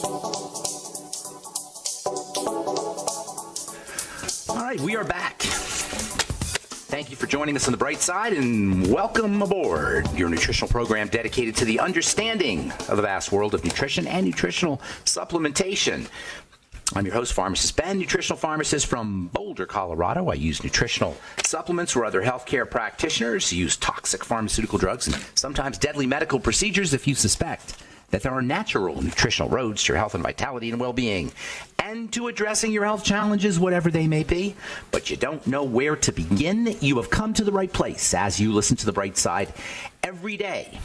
All right, we are back. Thank you for joining us on the bright side, and welcome aboard your nutritional program dedicated to the understanding of the vast world of nutrition and nutritional supplementation. I'm your host, Pharmacist Ben, nutritional pharmacist from Boulder, Colorado. I use nutritional supplements where other healthcare practitioners use toxic pharmaceutical drugs and sometimes deadly medical procedures if you suspect that there are natural nutritional roads to your health and vitality and well-being and to addressing your health challenges, whatever they may be, but you don't know where to begin. You have come to the right place as you listen to the bright side every day.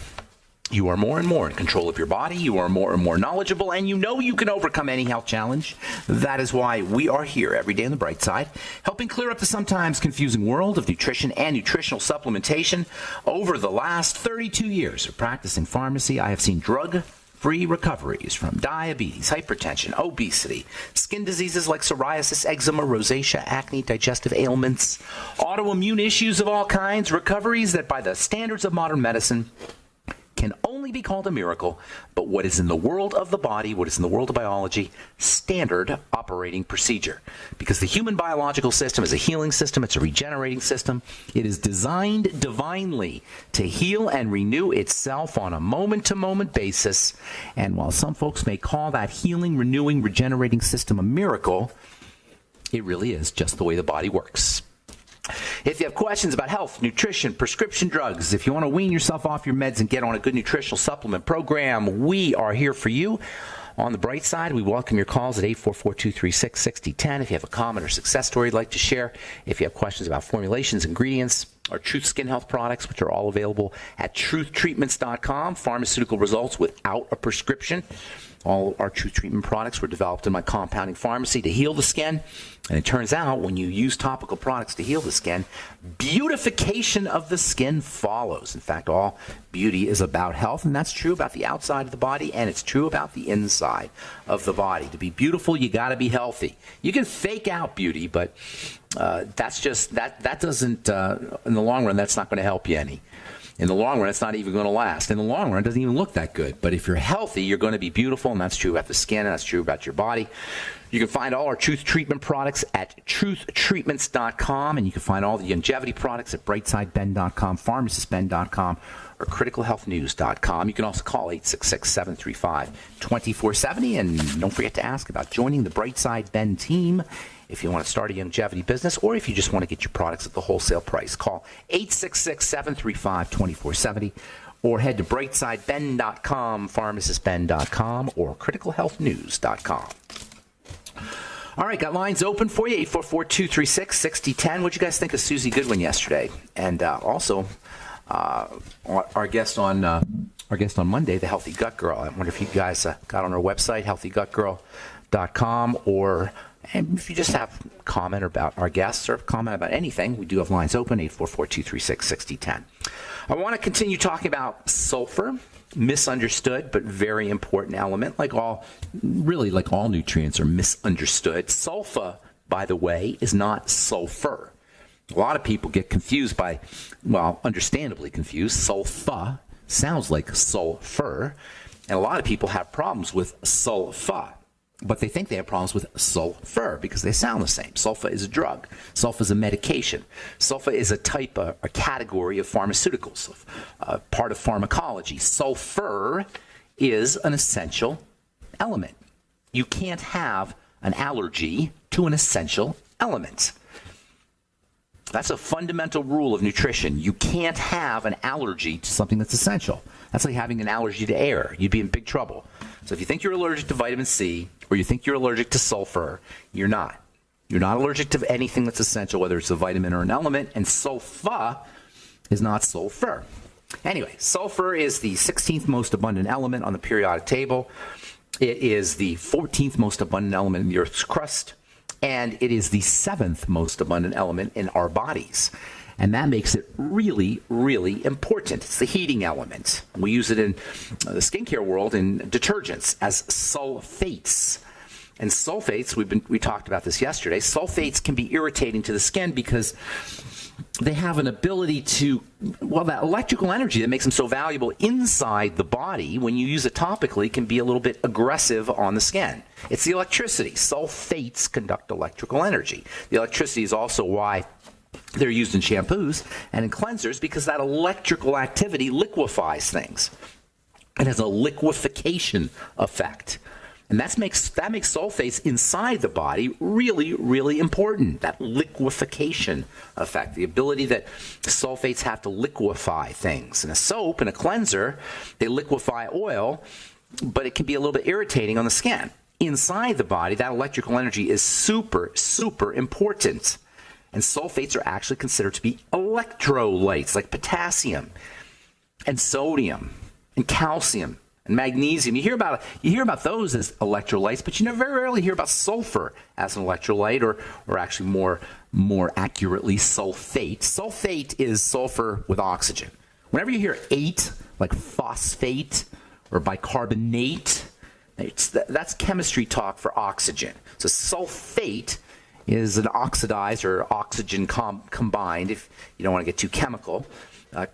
You are more and more in control of your body. You are more and more knowledgeable, and you know you can overcome any health challenge. That is why we are here every day on the bright side, helping clear up the sometimes confusing world of nutrition and nutritional supplementation. Over the last 32 years of practicing pharmacy, I have seen drug-free recoveries from diabetes, hypertension, obesity, skin diseases like psoriasis, eczema, rosacea, acne, digestive ailments, autoimmune issues of all kinds, recoveries that by the standards of modern medicine can only be called a miracle, but what is in the world of the body, what is in the world of biology, standard operating procedure. Because the human biological system is a healing system, it's a regenerating system. It is designed divinely to heal and renew itself on a moment-to-moment basis. And while some folks may call that healing, renewing, regenerating system a miracle, it really is just the way the body works. If you have questions about health, nutrition, prescription drugs, if you want to wean yourself off your meds and get on a good nutritional supplement program, we are here for you. On the bright side, we welcome your calls at 844-236-6010. If you have a comment or success story you'd like to share, if you have questions about formulations, ingredients, our Truth Skin Health products, which are all available at truthtreatments.com, pharmaceutical results without a prescription. All our Truth Treatment products were developed in my compounding pharmacy to heal the skin. And it turns out when you use topical products to heal the skin, beautification of the skin follows. In fact, all beauty is about health, and that's true about the outside of the body, and it's true about the inside of the body. To be beautiful, you got to be healthy. You can fake out beauty, but that's just that doesn't in the long run, that's not going to help you any. In the long run, it's not even going to last. In the long run, it doesn't even look that good. But if you're healthy, you're going to be beautiful, and that's true about the skin, and that's true about your body. You can find all our Truth Treatment products at truthtreatments.com, and you can find all the longevity products at brightsideben.com, pharmacistben.com, or criticalhealthnews.com. You can also call 866-735-2470, and don't forget to ask about joining the Brightside Ben team if you want to start a longevity business, or if you just want to get your products at the wholesale price. Call 866-735-2470, or head to brightsideben.com, pharmacistben.com, or criticalhealthnews.com. All right, got lines open for you, 844-236-6010. What'd you guys think of Susie Goodwin yesterday? And also, our guest on Monday, the Healthy Gut Girl. I wonder if you guys got on our website, healthygutgirl.com, or if you just have a comment about our guests or comment about anything, we do have lines open, 844-236-6010. I want to continue talking about sulfur, misunderstood but very important element, like all nutrients are misunderstood. Sulfur, by the way, is not sulfur. A lot of people get confused by, understandably confused. Sulfur sounds like sulfur, and a lot of people have problems with sulfur. But they think they have problems with sulfur because they sound the same. Sulfur is a drug. Sulfur is a medication. Sulfur is a type, a category of pharmaceuticals, part of pharmacology. Sulfur is an essential element. You can't have an allergy to an essential element. That's a fundamental rule of nutrition. You can't have an allergy to something that's essential. That's like having an allergy to air. You'd be in big trouble. So if you think you're allergic to vitamin C, or you think you're allergic to sulfur, you're not. You're not allergic to anything that's essential, whether it's a vitamin or an element, and sulfur is not sulfur. Anyway, sulfur is the 16th most abundant element on the periodic table. It is the 14th most abundant element in the Earth's crust, and it is the 7th most abundant element in our bodies. And that makes it really, really important. It's the heating element. We use it in the skincare world in detergents as sulfates. And sulfates, we talked about this yesterday, sulfates can be irritating to the skin because they have an ability to, that electrical energy that makes them so valuable inside the body, when you use it topically, can be a little bit aggressive on the skin. It's the electricity. Sulfates conduct electrical energy. The electricity is also why they're used in shampoos and in cleansers, because that electrical activity liquefies things. It has a liquefaction effect. And that makes sulfates inside the body really, really important. That liquefaction effect, the ability that sulfates have to liquefy things. In a soap and a cleanser, they liquefy oil, but it can be a little bit irritating on the skin. Inside the body, that electrical energy is super, super important. And sulfates are actually considered to be electrolytes, like potassium and sodium and calcium and magnesium. You hear about those as electrolytes, but you very rarely hear about sulfur as an electrolyte, or actually more accurately, sulfate. Sulfate is sulfur with oxygen. Whenever you hear ate, like phosphate or bicarbonate, that's chemistry talk for oxygen. So sulfate is an oxidized or oxygen combined, if you don't want to get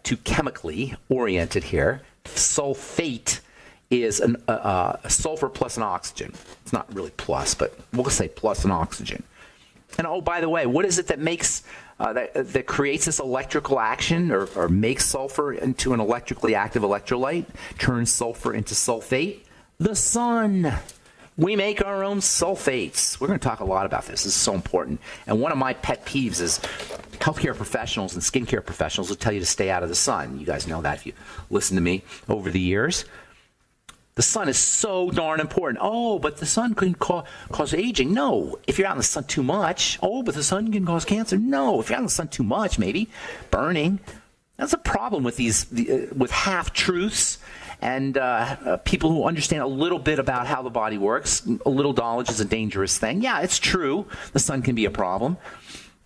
too chemically oriented here. Sulfate is a sulfur plus an oxygen. It's not really plus, but we'll say plus an oxygen. And oh, by the way, what is it that makes that creates this electrical action, or makes sulfur into an electrically active electrolyte, turns sulfur into sulfate? The sun. We make our own sulfates. We're going to talk a lot about this. This is so important. And one of my pet peeves is healthcare professionals and skincare professionals will tell you to stay out of the sun. You guys know that if you listen to me over the years. The sun is so darn important. Oh, but the sun can cause aging. No. If you're out in the sun too much. Oh, but the sun can cause cancer. No. If you're out in the sun too much, maybe. Burning. That's a problem with with half-truths and people who understand a little bit about how the body works. A little knowledge is a dangerous thing. Yeah, it's true. The sun can be a problem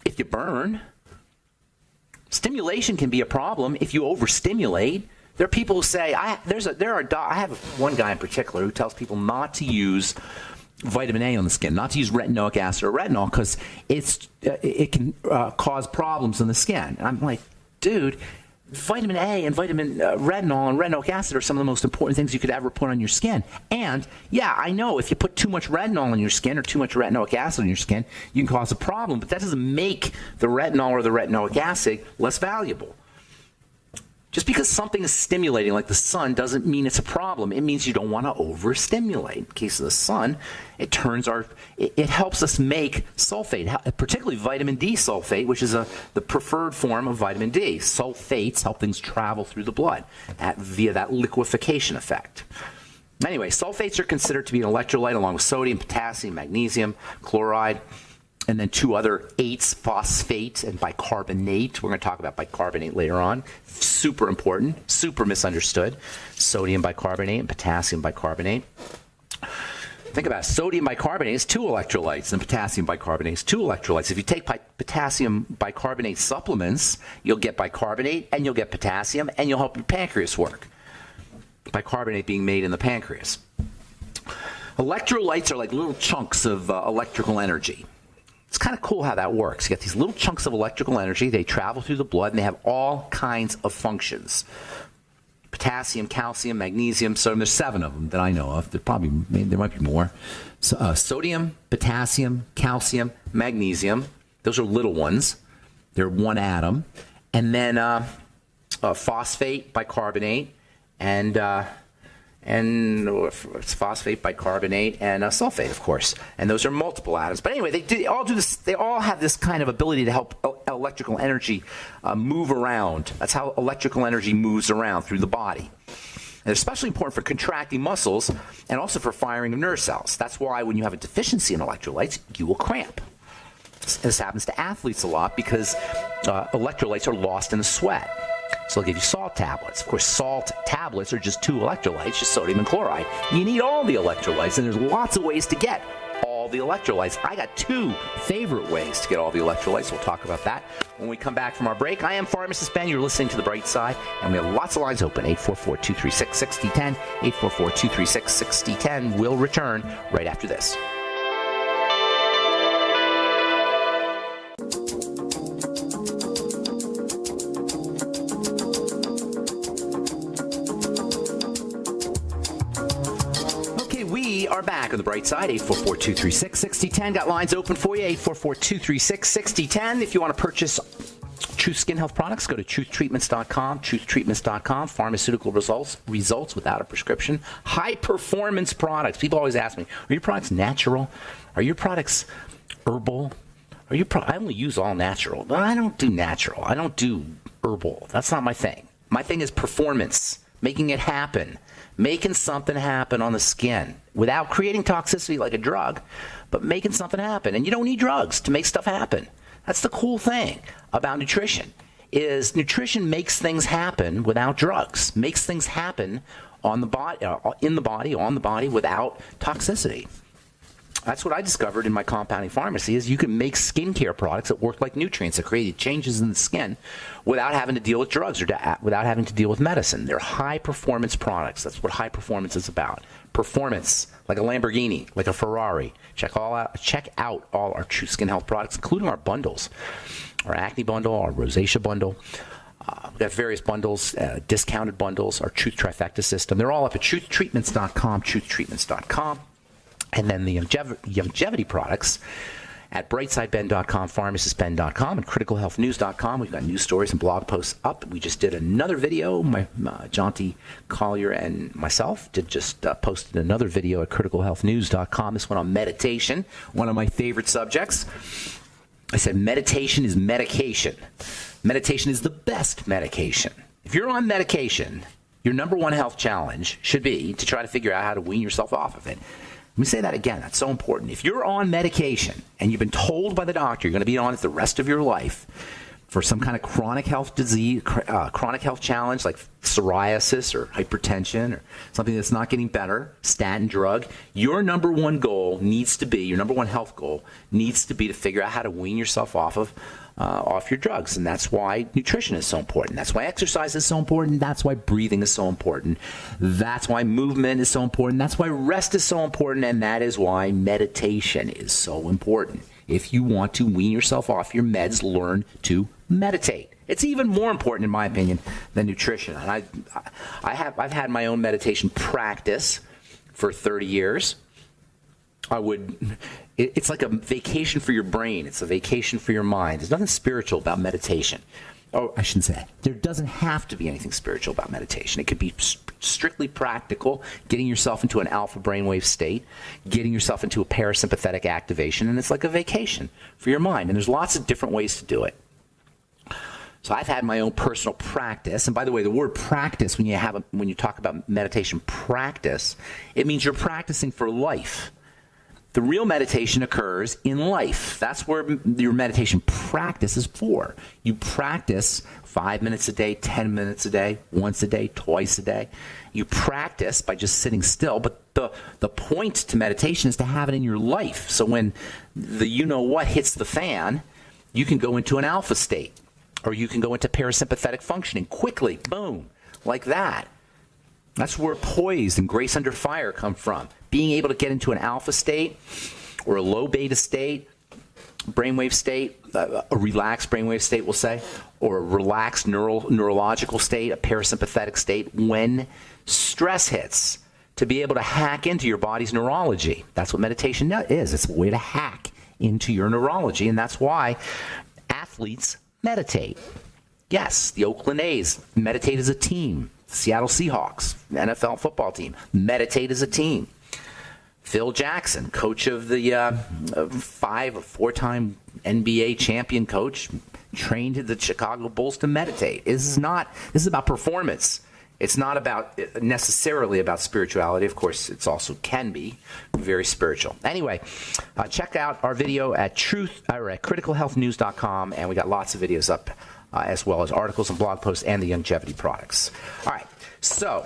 if you burn. Stimulation can be a problem if you overstimulate. There are people who say, I have one guy in particular who tells people not to use vitamin A on the skin, not to use retinoic acid or retinol, because it can cause problems in the skin. And I'm like, dude, vitamin A and retinol and retinoic acid are some of the most important things you could ever put on your skin. And yeah, I know if you put too much retinol on your skin or too much retinoic acid on your skin, you can cause a problem, but that doesn't make the retinol or the retinoic acid less valuable. Just because something is stimulating like the sun doesn't mean it's a problem. It means you don't want to overstimulate. In the case of the sun, it helps us make sulfate, particularly vitamin D sulfate, which is the preferred form of vitamin D. Sulfates help things travel through the blood via that liquefaction effect. Anyway, sulfates are considered to be an electrolyte along with sodium, potassium, magnesium, chloride, and then two other eights, phosphate and bicarbonate. We're going to talk about bicarbonate later on. Super important, super misunderstood. Sodium bicarbonate and potassium bicarbonate. Think about it. Sodium bicarbonate is two electrolytes, and potassium bicarbonate is two electrolytes. If you take potassium bicarbonate supplements, you'll get bicarbonate and you'll get potassium, and you'll help your pancreas work. Bicarbonate being made in the pancreas. Electrolytes are like little chunks of electrical energy. It's kind of cool how that works. You get these little chunks of electrical energy. They travel through the blood, and they have all kinds of functions. Potassium, calcium, magnesium, sodium. There's 7 of them that I know of. There might be more. So, sodium, potassium, calcium, magnesium. Those are little ones. They're one atom. And then phosphate, bicarbonate, and it's phosphate, bicarbonate, and sulfate, of course. And those are multiple atoms. But anyway, they all do this. They all have this kind of ability to help electrical energy move around. That's how electrical energy moves around through the body. And they're especially important for contracting muscles and also for firing of nerve cells. That's why when you have a deficiency in electrolytes, you will cramp. This happens to athletes a lot because electrolytes are lost in the sweat. So they'll give you salt tablets. Of course, salt tablets are just 2 electrolytes, just sodium and chloride. You need all the electrolytes, and there's lots of ways to get all the electrolytes. I got 2 favorite ways to get all the electrolytes. We'll talk about that when we come back from our break. I am Pharmacist Ben. You're listening to The Bright Side, and we have lots of lines open. 844-236-6010, 844-236-6010. We'll return right after this. We are back on the bright side, 844-236-6010. Got lines open for you, 844-236-6010. If you want to purchase Truth Skin Health products, go to truthtreatments.com, truthtreatments.com. Pharmaceutical results without a prescription. High-performance products. People always ask me, are your products natural? Are your products herbal? I only use all natural. But I don't do natural. I don't do herbal. That's not my thing. My thing is performance, making it happen. Making something happen on the skin without creating toxicity like a drug, but making something happen. And you don't need drugs to make stuff happen. That's the cool thing about nutrition, is nutrition makes things happen without drugs, makes things happen on the body, in the body, on the body without toxicity. That's what I discovered in my compounding pharmacy, is you can make skincare products that work like nutrients, that create changes in the skin without having to deal with drugs or without having to deal with medicine. They're high-performance products. That's what high performance is about. Performance, like a Lamborghini, like a Ferrari. Check out all our True Skin Health products, including our bundles, our acne bundle, our rosacea bundle. We have various bundles, discounted bundles, our Truth Trifecta system. They're all up at truthtreatments.com, truthtreatments.com. And then the longevity products at brightsideben.com, pharmacistben.com, and criticalhealthnews.com. We've got news stories and blog posts up. We just did another video. Jaunty Collier and myself posted another video at criticalhealthnews.com. This one on meditation, one of my favorite subjects. I said meditation is medication. Meditation is the best medication. If you're on medication, your number one health challenge should be to try to figure out how to wean yourself off of it. Let me say that again. That's so important. If you're on medication and you've been told by the doctor you're going to be on it the rest of your life for some kind of chronic health disease, chronic health challenge like psoriasis or hypertension or something that's not getting better, statin drug, your number one health goal needs to be to figure out how to wean yourself off your drugs. And that's why nutrition is so important. That's why exercise is so important. That's why breathing is so important. That's why movement is so important. That's why rest is so important. And that is why meditation is so important. If you want to wean yourself off your meds, learn to meditate. It's even more important, in my opinion, than nutrition. And I've had my own meditation practice for 30 years. It's like a vacation for your brain. It's a vacation for your mind. There's nothing spiritual about meditation. Oh, I shouldn't say that. There doesn't have to be anything spiritual about meditation. It could be strictly practical, getting yourself into an alpha brainwave state, getting yourself into a parasympathetic activation, and it's like a vacation for your mind. And there's lots of different ways to do it. So I've had my own personal practice. And by the way, the word practice, when you talk about meditation practice, it means you're practicing for life. The real meditation occurs in life. That's where your meditation practice is for. You practice 5 minutes a day, 10 minutes a day, once a day, twice a day. You practice by just sitting still, but the point to meditation is to have it in your life. So when the you-know-what hits the fan, you can go into an alpha state, or you can go into parasympathetic functioning quickly, boom, like that. That's where poise and grace under fire come from. Being able to get into an alpha state or a low beta state, brainwave state, a relaxed brainwave state, we'll say, or a relaxed neurological state, a parasympathetic state, when stress hits, to be able to hack into your body's neurology. That's what meditation is. It's a way to hack into your neurology, and that's why athletes meditate. Yes, the Oakland A's meditate as a team. Seattle Seahawks, NFL football team, meditate as a team. Phil Jackson, coach of the 4-time NBA champion coach, trained the Chicago Bulls to meditate. This is about performance. It's not about necessarily about spirituality. Of course, it's also can be very spiritual. Anyway, check out our video at criticalhealthnews.com, and we got lots of videos up, as well as articles and blog posts and the longevity products. All right, so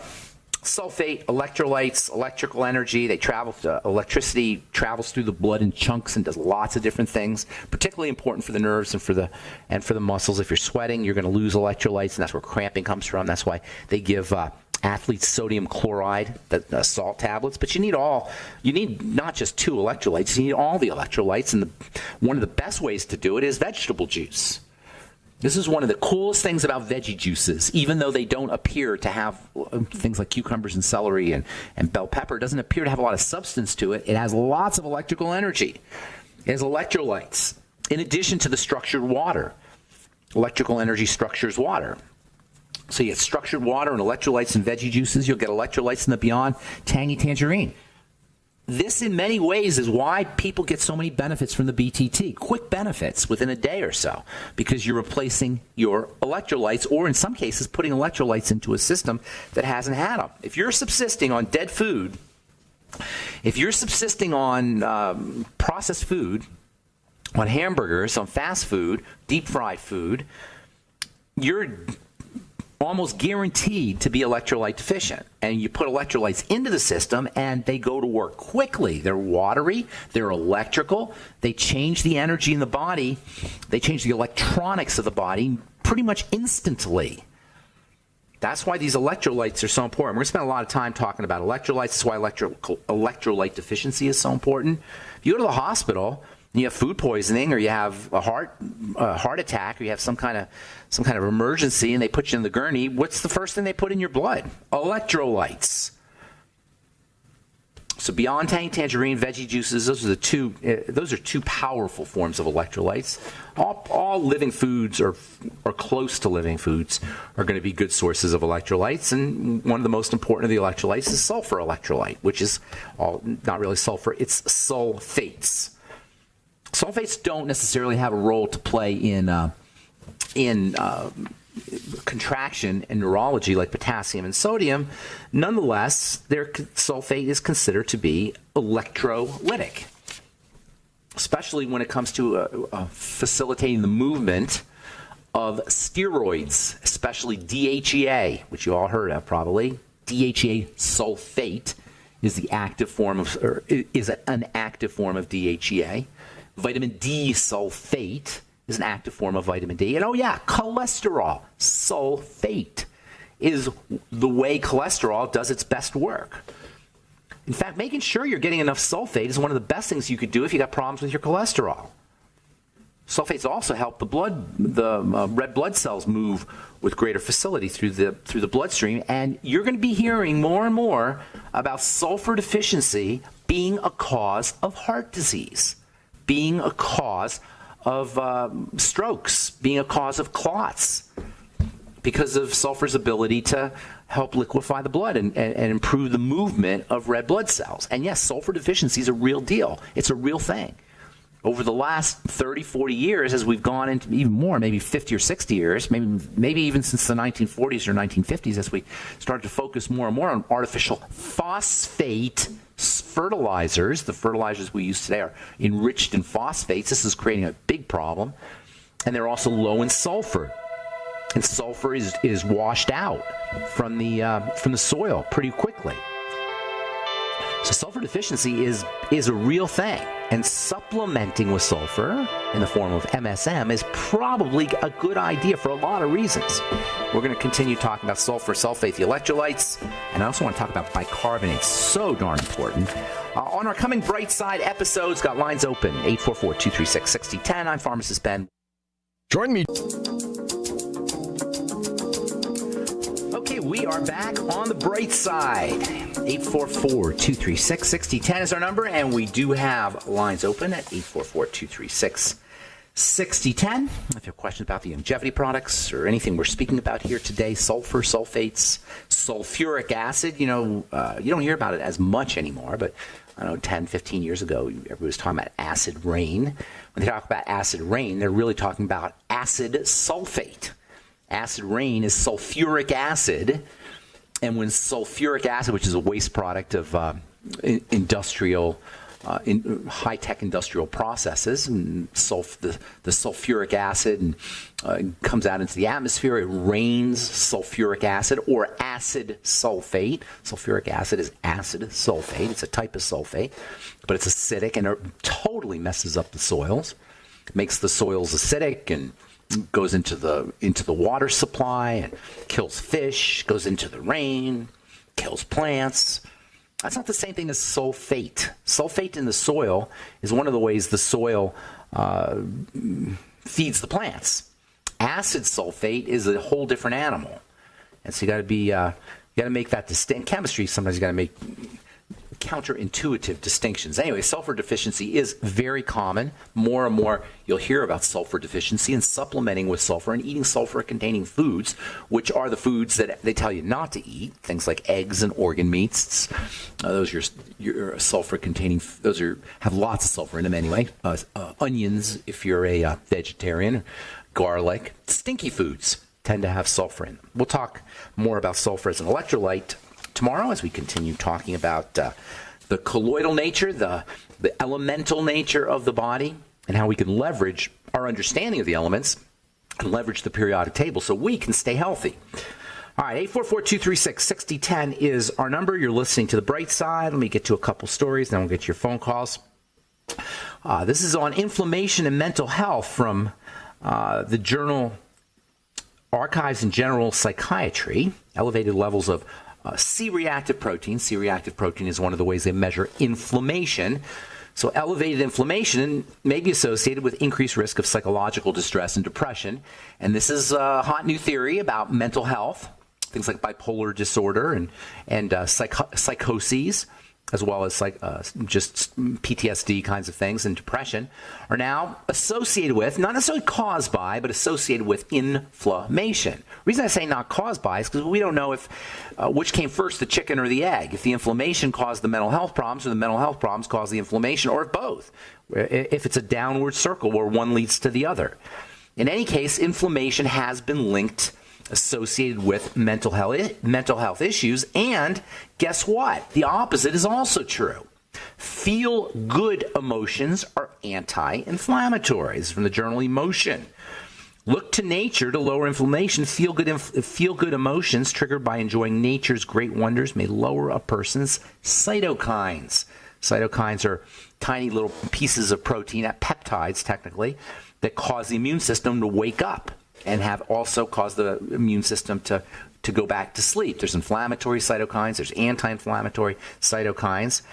sulfate, electrolytes, electrical energy, electricity travels through the blood in chunks and does lots of different things, particularly important for the nerves and for the muscles. If you're sweating, you're going to lose electrolytes, and that's where cramping comes from. That's why they give athletes sodium chloride, the salt tablets. But you need not just 2 electrolytes, you need all the electrolytes, and one of the best ways to do it is vegetable juice. This is one of the coolest things about veggie juices, even though they don't appear to have things like cucumbers and celery and bell pepper. It doesn't appear to have a lot of substance to it. It has lots of electrical energy. It has electrolytes, in addition to the structured water. Electrical energy structures water. So you get structured water and electrolytes in veggie juices. You'll get electrolytes in the Beyond Tangy Tangerine. This, in many ways, is why people get so many benefits from the BTT. Quick benefits within a day or so, because you're replacing your electrolytes, or in some cases, putting electrolytes into a system that hasn't had them. If you're subsisting on dead food, if you're subsisting on processed food, on hamburgers, on fast food, deep fried food, you're almost guaranteed to be electrolyte deficient. And you put electrolytes into the system and they go to work quickly. They're watery, they're electrical, they change the energy in the body, they change the electronics of the body pretty much instantly. That's why these electrolytes are so important. We're going to spend a lot of time talking about electrolytes. That's why electrolyte deficiency is so important. If you go to the hospital, you have food poisoning, or you have a heart attack, or you have some kind of emergency, and they put you in the gurney, what's the first thing they put in your blood? Electrolytes. So Beyond Tangy Tangerine, veggie juices, those are two powerful forms of electrolytes. All living foods or close to living foods are going to be good sources of electrolytes, and one of the most important of the electrolytes is sulfur electrolyte, which is not really sulfur, it's sulfates. Sulfates don't necessarily have a role to play in contraction and neurology like potassium and sodium. Nonetheless, sulfate is considered to be electrolytic, especially when it comes to facilitating the movement of steroids, especially DHEA, which you all heard of probably. DHEA sulfate is an active form of DHEA. Vitamin D sulfate is an active form of vitamin D. And cholesterol sulfate is the way cholesterol does its best work. In fact, making sure you're getting enough sulfate is one of the best things you could do if you got problems with your cholesterol. Sulfates also help the red blood cells move with greater facility through the bloodstream, and you're going to be hearing more and more about sulfur deficiency being a cause of heart disease, being a cause of strokes, being a cause of clots, because of sulfur's ability to help liquefy the blood and improve the movement of red blood cells. And yes, sulfur deficiency is a real deal. It's a real thing. Over the last 30, 40 years, as we've gone into even more, maybe 50 or 60 years, maybe even since the 1940s or 1950s, as we started to focus more and more on artificial phosphate fertilizers. The fertilizers we use today are enriched in phosphates. This is creating a big problem. And they're also low in sulfur. And sulfur is washed out from the soil pretty quickly. So sulfur deficiency is a real thing. And supplementing with sulfur in the form of MSM is probably a good idea for a lot of reasons. We're going to continue talking about sulfur, sulfate, the electrolytes, and I also want to talk about bicarbonate. So darn important. On our coming Bright Side episodes, got lines open, 844-236-6010. I'm Pharmacist Ben. Join me. Okay, we are back on the Bright Side. 844-236-6010 is our number, and we do have lines open at 844-236-6010. If you have questions about the longevity products or anything we're speaking about here today, sulfur, sulfates, sulfuric acid, you don't hear about it as much anymore, but I don't know, 10, 15 years ago, everybody was talking about acid rain. When they talk about acid rain, they're really talking about acid sulfate. Acid rain is sulfuric acid, and when sulfuric acid, which is a waste product of high-tech industrial processes, and the sulfuric acid comes out into the atmosphere, it rains sulfuric acid or acid sulfate. Sulfuric acid is acid sulfate. It's a type of sulfate, but it's acidic, and it totally messes up the soils. It makes the soils acidic and goes into the water supply and kills fish, goes into the rain, kills plants. That's not the same thing as sulfate. Sulfate in the soil is one of the ways the soil feeds the plants. Acid sulfate is a whole different animal. And so you got to be, you got to make that distinct. Chemistry, sometimes you got to make counterintuitive distinctions. Anyway, sulfur deficiency is very common. More and more you'll hear about sulfur deficiency and supplementing with sulfur and eating sulfur-containing foods, which are the foods that they tell you not to eat. Things like eggs and organ meats. Those are your sulfur-containing. Those have lots of sulfur in them anyway. Onions, if you're a vegetarian, garlic, stinky foods tend to have sulfur in them. We'll talk more about sulfur as an electrolyte tomorrow as we continue talking about the colloidal nature, the elemental nature of the body, and how we can leverage our understanding of the elements and leverage the periodic table so we can stay healthy. All right, 844-236-6010 is our number. You're listening to The Bright Side. Let me get to a couple stories, then we'll get to your phone calls. This is on inflammation and mental health from the journal Archives in General Psychiatry. Elevated levels of C-reactive protein. C-reactive protein is one of the ways they measure inflammation. So elevated inflammation may be associated with increased risk of psychological distress and depression. And this is a hot new theory about mental health, things like bipolar disorder and psychoses, as well as just PTSD kinds of things, and depression, are now associated with, not necessarily caused by, but associated with inflammation. The reason I say not caused by is because we don't know if which came first, the chicken or the egg, if the inflammation caused the mental health problems or the mental health problems caused the inflammation, or if both, if it's a downward circle where one leads to the other. In any case, inflammation has been linked, associated with mental health issues, and guess what? The opposite is also true. Feel-good emotions are anti-inflammatory. This is from the journal Emotion. Look to nature to lower inflammation. Feel-good emotions triggered by enjoying nature's great wonders may lower a person's cytokines. Cytokines are tiny little pieces of protein, peptides technically, that cause the immune system to wake up and have also caused the immune system to go back to sleep. There's inflammatory cytokines. There's anti-inflammatory cytokines.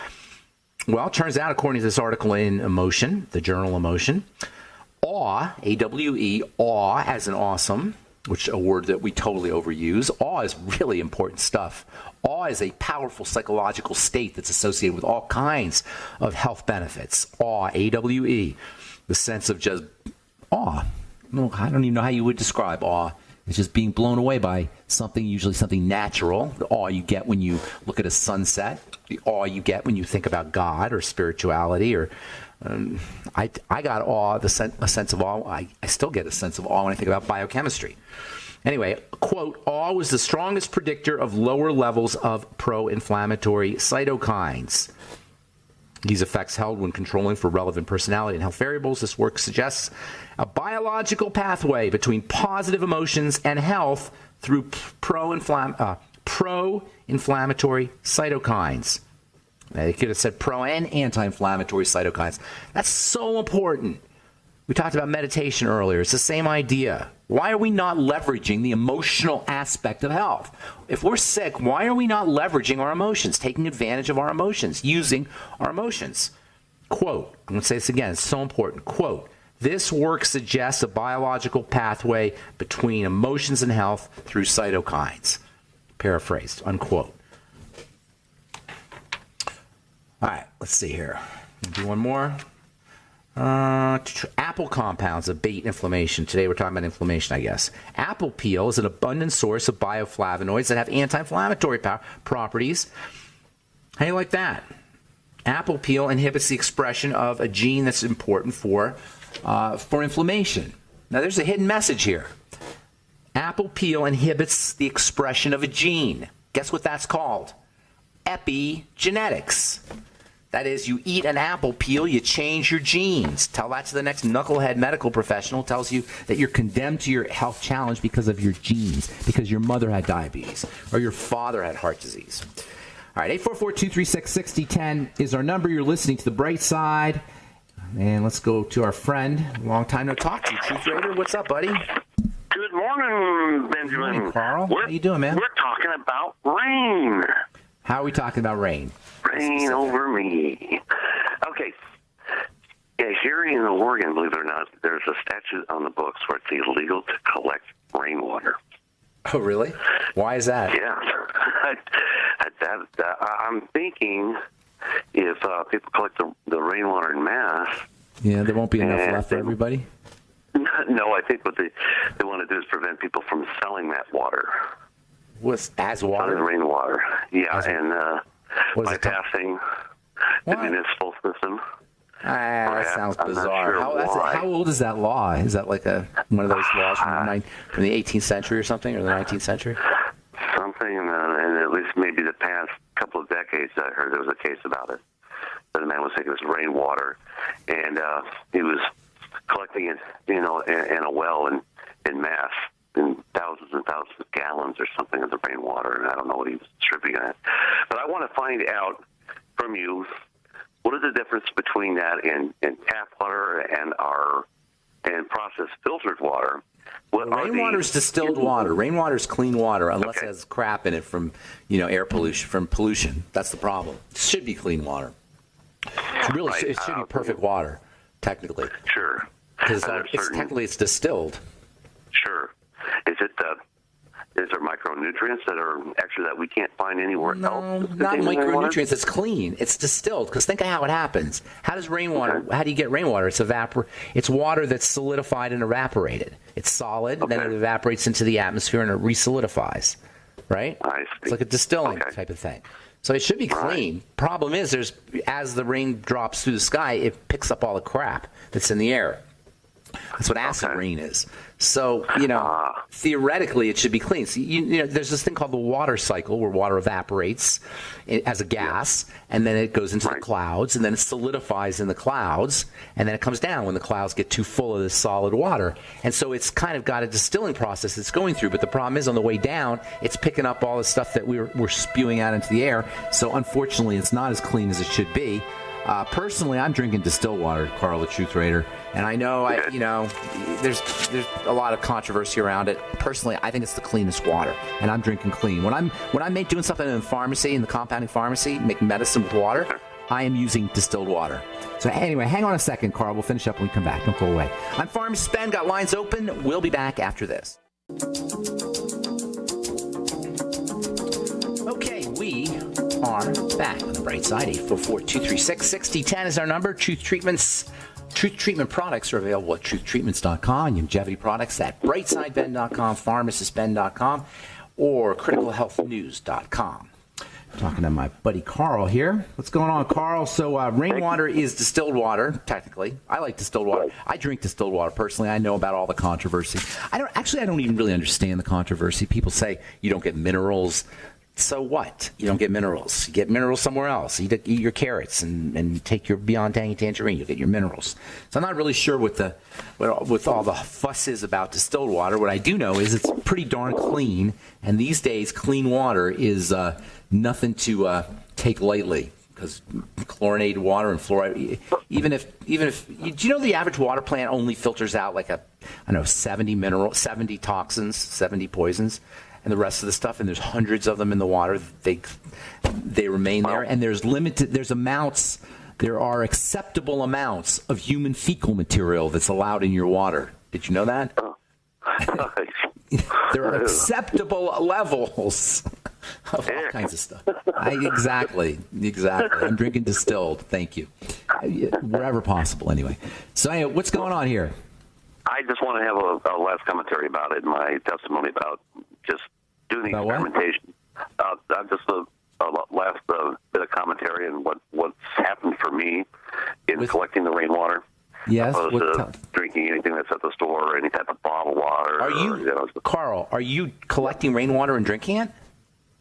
Well, it turns out, according to this article in Emotion, the journal Emotion, awe, A-W-E, awe as in awesome, which is a word that we totally overuse. Awe is really important stuff. Awe is a powerful psychological state that's associated with all kinds of health benefits. Awe, A-W-E, the sense of just awe. I don't even know how you would describe awe. It's just being blown away by something, usually something natural. The awe you get when you look at a sunset. The awe you get when you think about God or spirituality. Or I got awe, a sense of awe. I still get a sense of awe when I think about biochemistry. Anyway, quote, awe was the strongest predictor of lower levels of pro-inflammatory cytokines. These effects held when controlling for relevant personality and health variables. This work suggests a biological pathway between positive emotions and health through pro-inflammatory cytokines. They could have said pro and anti-inflammatory cytokines. That's so important. We talked about meditation earlier. It's the same idea. Why are we not leveraging the emotional aspect of health? If we're sick, why are we not leveraging our emotions, taking advantage of our emotions, using our emotions? Quote, I'm going to say this again, it's so important. Quote, this work suggests a biological pathway between emotions and health through cytokines. Paraphrased, unquote. All right, let's see here. Do one more. Apple compounds abate inflammation. Today we're talking about inflammation, I guess. Apple peel is an abundant source of bioflavonoids that have anti-inflammatory properties. How do you like that? Apple peel inhibits the expression of a gene that's important for inflammation. Now there's a hidden message here. Apple peel inhibits the expression of a gene. Guess what that's called? Epigenetics. That is, you eat an apple peel, you change your genes. Tell that to the next knucklehead medical professional. Tells you that you're condemned to your health challenge because of your genes, because your mother had diabetes or your father had heart disease. All right, 844-236-6010 is our number. You're listening to The Bright Side. And let's go to our friend. Long time no talk to you. Truth Raider, what's up, buddy? Good morning, Benjamin. Good morning, Carl. How you doing, man? We're talking about rain. How are we talking about rain? Rain over me. Okay. A here in Oregon, believe it or not, there's a statute on the books where it's illegal to collect rainwater. Oh, really? Why is that? Yeah. I'm thinking if people collect the rainwater in mass. Yeah, there won't be enough left for everybody? No, I think what they want to do is prevent people from selling that water. As water? Selling rainwater. Yeah, and bypassing the What? municipal system. That sounds I'm not bizarre. sure why. How old is that law? Is that like one of those laws from the 18th century or something, or the 19th century? Something, and at least maybe the past couple of decades, I heard there was a case about it. That a man was taking this rainwater, and he was collecting it, in a well in mass, in thousands and thousands of gallons or something of the rainwater, and I don't know what he was distributing it. But I want to find out from you, what is the difference between that and tap water and processed filtered water? Rainwater is distilled water. Rainwater is clean water, unless it has crap in it from, air pollution, from pollution. That's the problem. It should be clean water. It should be perfect water, technically. Sure. Because technically it's distilled. Sure. Is there micronutrients that we can't find anywhere else? No, not micronutrients. It's clean. It's distilled. Because think of how it happens. How does rainwater? How do you get rainwater? It's water that's solidified and evaporated. It's solid, then it evaporates into the atmosphere and it resolidifies. Right? I see. It's like a distilling type of thing. So it should be clean. Right. Problem is, as the rain drops through the sky, it picks up all the crap that's in the air. That's what acid rain is. So, theoretically, it should be clean. So, there's this thing called the water cycle where water evaporates as a gas, and then it goes into the clouds, and then it solidifies in the clouds, and then it comes down when the clouds get too full of this solid water. And so it's kind of got a distilling process it's going through. But the problem is, on the way down, it's picking up all the stuff that we're spewing out into the air. So, unfortunately, it's not as clean as it should be. Personally, I'm drinking distilled water, Carl, the Truth Raider, and I know, there's a lot of controversy around it. Personally, I think it's the cleanest water, and I'm drinking clean. When I'm doing something in the pharmacy, in the compounding pharmacy, making medicine with water, I am using distilled water. So anyway, hang on a second, Carl. We'll finish up when we come back. Don't go away. I'm Pharmacist Ben. Got lines open. We'll be back after this. Okay, we are back on the bright side. 844-236-6010 is our number. Truth Treatment products are available at truthtreatments.com, longevity products at brightsideben.com, pharmacistben.com, or criticalhealthnews.com. Talking to my buddy Carl here. What's going on, Carl? So rainwater is distilled water, technically. I like distilled water. I drink distilled water personally. I know about all the controversy. I don't even really understand the controversy. People say you don't get minerals. So what? You don't get minerals. You get minerals somewhere else. Eat your carrots and take your Beyond Tangy Tangerine. You'll get your minerals. So I'm not really sure with all the fuss is about distilled water. What I do know is it's pretty darn clean. And these days, clean water is nothing to take lightly, because chlorinated water and fluoride. Even if do you know the average water plant only filters out like 70 toxins, 70 poisons? And the rest of the stuff, and there's hundreds of them in the water. They remain there, and there are acceptable amounts of human fecal material that's allowed in your water. Did you know that? There are acceptable levels of all kinds of stuff. Exactly. I'm drinking distilled. Thank you. Wherever possible, anyway. So anyway, what's going on here? I just want to have a last commentary about it, my testimony about just doing the experimentation. Just a last bit of commentary and what's happened for me in collecting the rainwater. Yes. Opposed to drinking anything that's at the store or any type of bottled water. Carl, are you collecting rainwater and drinking it?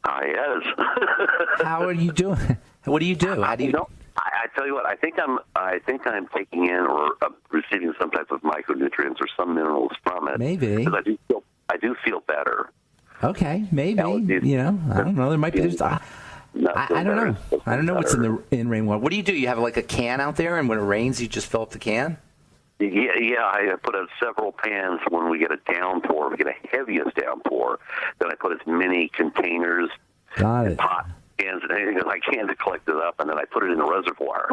Yes. How are you doing? What do you do? How do you? I tell you what. I think I'm taking in or receiving some type of micronutrients or some minerals from it. Maybe. Because I do feel better. Okay, maybe. I don't know. There might be. I don't know. I don't know what's in rainwater. What do? You have like a can out there, and when it rains, you just fill up the can? Yeah. I put out several pans when we get a downpour. We get a heaviest downpour. Then I put as many containers, Got it. pot cans, and anything that I can to collect it up, and then I put it in the reservoir.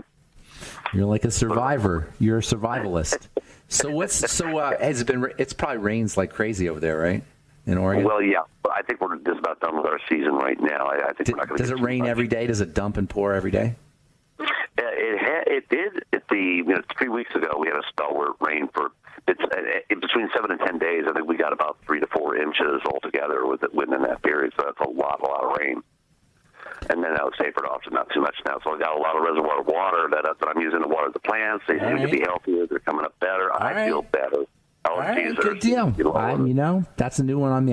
You're like a survivor. You're a survivalist. Has it been? It's probably rains like crazy over there, right? In Oregon. Well, yeah, but I think we're just about done with our season right now. I think we're not going to. Does it rain every day? Does it dump and pour every day? It did. 3 weeks ago we had a spell where it rained for between 7 and 10 days. I think we got about 3 to 4 inches altogether within that period. So that's a lot of rain. And then I would tapered off to not too much now. So I got a lot of reservoir water that I'm using to water the plants. They seem to be healthier. They're coming up better. I feel better. All right, good deal. That's a new one on me.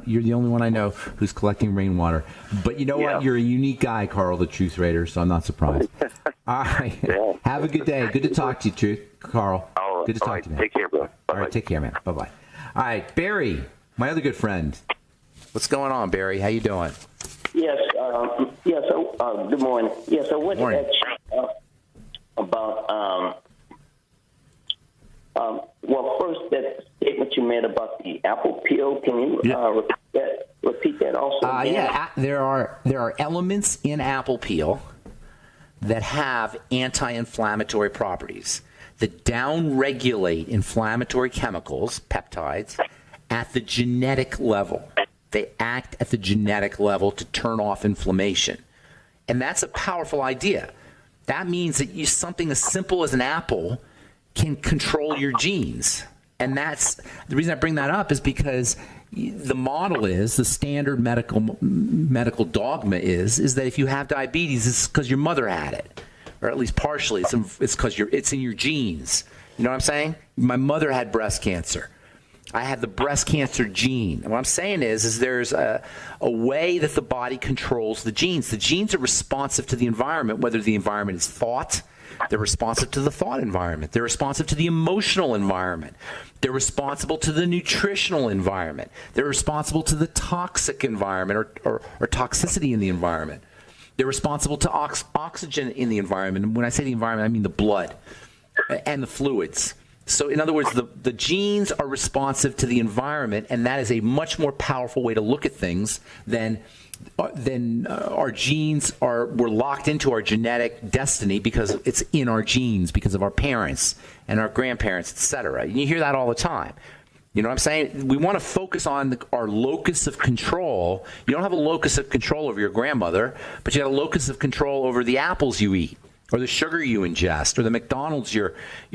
You're the only one I know who's collecting rainwater. But you know what? You're a unique guy, Carl, the Truth Raider, so I'm not surprised. All right. Yeah. Have a good day. Good to talk to you, Carl. Good to talk to you, man. Take care, bro. Bye-bye. All right, take care, man. Bye-bye. All right, Barry, my other good friend. What's going on, Barry? How you doing? Yes. So good morning. Yes. I wanted to ask about. Well, first, that statement you made about the apple peel. Can you repeat that also? There are elements in apple peel that have anti-inflammatory properties that downregulate inflammatory chemicals, peptides, at the genetic level. They act at the genetic level to turn off inflammation. And that's a powerful idea. That means that something as simple as an apple can control your genes. And that's the reason I bring that up, is because the standard medical dogma is that if you have diabetes, it's because your mother had it, or at least partially. It's because it's in your genes. You know what I'm saying? My mother had breast cancer. I had the breast cancer gene. And what I'm saying is there's a way that the body controls the genes. The genes are responsive to the environment, whether the environment is thought. They're responsive to the thought environment. They're responsive to the emotional environment. They're responsible to the nutritional environment. They're responsible to the toxic environment or toxicity in the environment. They're responsible to oxygen in the environment. And when I say the environment, I mean the blood and the fluids. So in other words, the genes are responsive to the environment, and that is a much more powerful way to look at things than our genes we're locked into our genetic destiny because it's in our genes, because of our parents and our grandparents, etc. And you hear that all the time. You know what I'm saying? We want to focus on our locus of control. You don't have a locus of control over your grandmother, but you have a locus of control over the apples you eat, or the sugar you ingest, or the McDonald's you're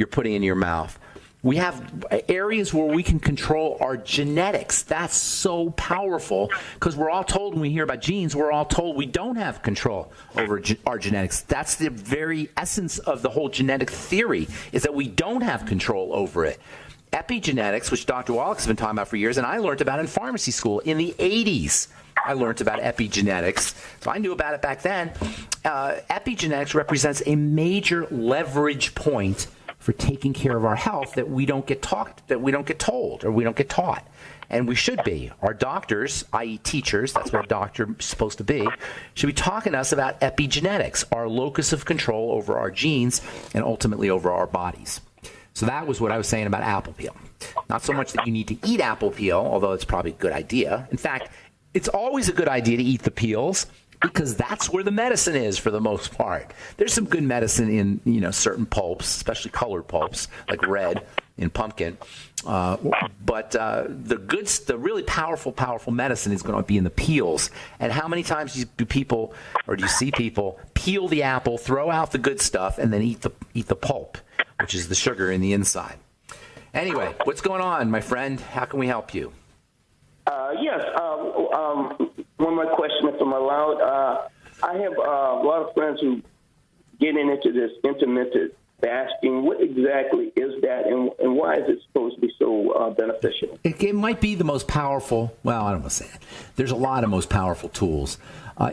putting in your mouth. We have areas where we can control our genetics. That's so powerful, because we're all told when we hear about genes, we're all told we don't have control over our genetics. That's the very essence of the whole genetic theory, is that we don't have control over it. Epigenetics, which Dr. Wallach's been talking about for years, and I learned about in pharmacy school in the 80s. I learned about epigenetics, so I knew about it back then. Epigenetics represents a major leverage point for taking care of our health that we don't get told, or we don't get taught. And we should be. Our doctors, i.e. teachers, that's what a doctor is supposed to be, should be talking to us about epigenetics, our locus of control over our genes and ultimately over our bodies. So that was what I was saying about apple peel. Not so much that you need to eat apple peel, although it's probably a good idea. In fact, it's always a good idea to eat the peels, because that's where the medicine is for the most part. There's some good medicine in certain pulps, especially colored pulps like red in pumpkin. But the really powerful medicine is going to be in the peels. And how many times do you see people peel the apple, throw out the good stuff, and then eat the pulp, which is the sugar in the inside? Anyway, what's going on, my friend? How can we help you? Yes. One more question, if I'm allowed. I have a lot of friends who getting into this intermittent fasting. What exactly is that, and why is it supposed to be so beneficial? It might be the most powerful. Well, I don't want to say it. There's a lot of most powerful tools.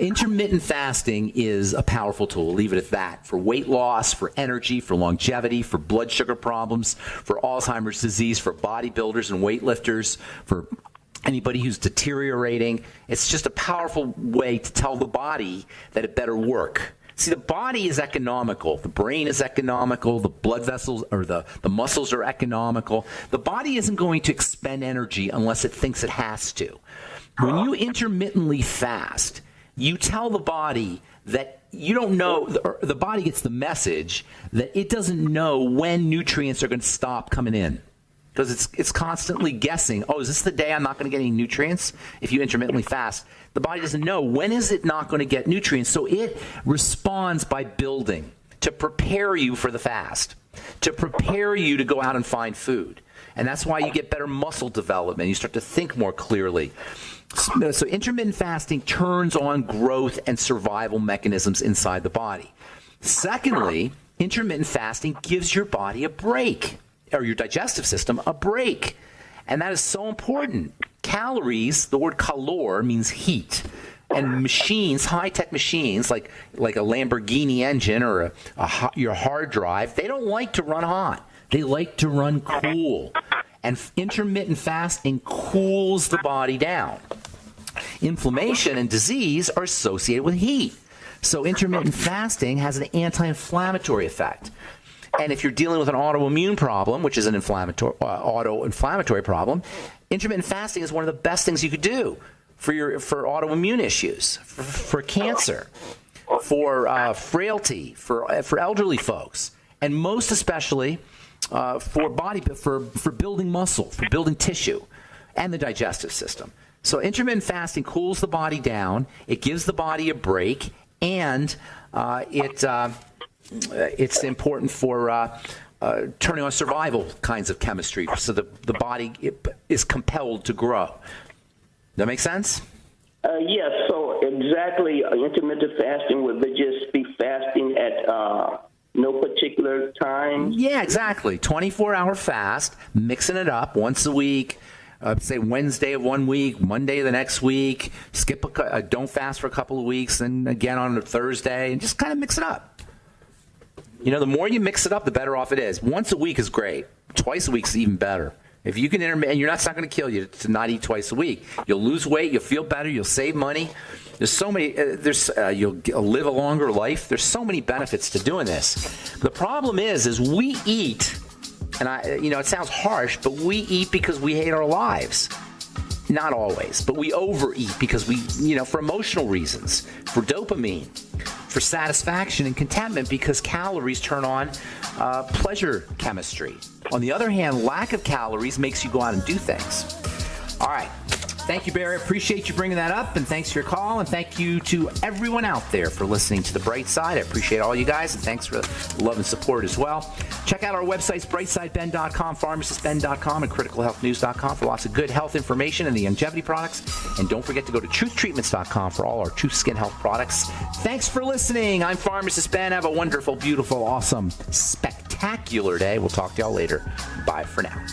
Intermittent fasting is a powerful tool. Leave it at that. For weight loss, for energy, for longevity, for blood sugar problems, for Alzheimer's disease, for bodybuilders and weightlifters, for anybody who's deteriorating. It's just a powerful way to tell the body that it better work. See, the body is economical. The brain is economical. The blood vessels or the muscles are economical. The body isn't going to expend energy unless it thinks it has to. When you intermittently fast, you tell the body that you don't know, the body gets the message that it doesn't know when nutrients are going to stop coming in. Because it's constantly guessing, oh, is this the day I'm not going to get any nutrients? If you intermittently fast, the body doesn't know when is it not going to get nutrients. So it responds by building to prepare you for the fast, to prepare you to go out and find food. And that's why you get better muscle development. You start to think more clearly. So intermittent fasting turns on growth and survival mechanisms inside the body. Secondly, intermittent fasting gives your body a break, or your digestive system a break. And that is so important. Calories, the word calor means heat. And machines, high-tech machines, like a Lamborghini engine or your hard drive, they don't like to run hot. They like to run cool. And intermittent fasting cools the body down. Inflammation and disease are associated with heat. So intermittent fasting has an anti-inflammatory effect. And if you're dealing with an autoimmune problem, which is an auto-inflammatory problem, intermittent fasting is one of the best things you could do for autoimmune issues, for cancer, for frailty, for elderly folks, and most especially for building muscle, for building tissue, and the digestive system. So intermittent fasting cools the body down. It gives the body a break, and it's important for turning on survival kinds of chemistry, so the body is compelled to grow. That make sense? Yes. So exactly, intermittent fasting would just be fasting at no particular time? Yeah, exactly. 24-hour fast, mixing it up once a week. Say Wednesday of one week, Monday of the next week. Don't fast for a couple of weeks, then again on a Thursday, and just kind of mix it up. You know, the more you mix it up, the better off it is. Once a week is great. Twice a week is even better. If you can and it's not going to kill you to not eat twice a week. You'll lose weight. You'll feel better. You'll save money. There's so many. You'll live a longer life. There's so many benefits to doing this. The problem is we eat, and it sounds harsh, but we eat because we hate our lives. Not always, but we overeat because for emotional reasons, for dopamine, for satisfaction and contentment, because calories turn on pleasure chemistry. On the other hand, lack of calories makes you go out and do things. All right. Thank you, Barry. Appreciate you bringing that up, and thanks for your call, and thank you to everyone out there for listening to The Bright Side. I appreciate all you guys, and thanks for the love and support as well. Check out our websites, brightsideben.com, pharmacistben.com, and criticalhealthnews.com for lots of good health information and the longevity products. And don't forget to go to truthtreatments.com for all our Truth Skin Health products. Thanks for listening. I'm Pharmacist Ben. Have a wonderful, beautiful, awesome, spectacular day. We'll talk to y'all later. Bye for now.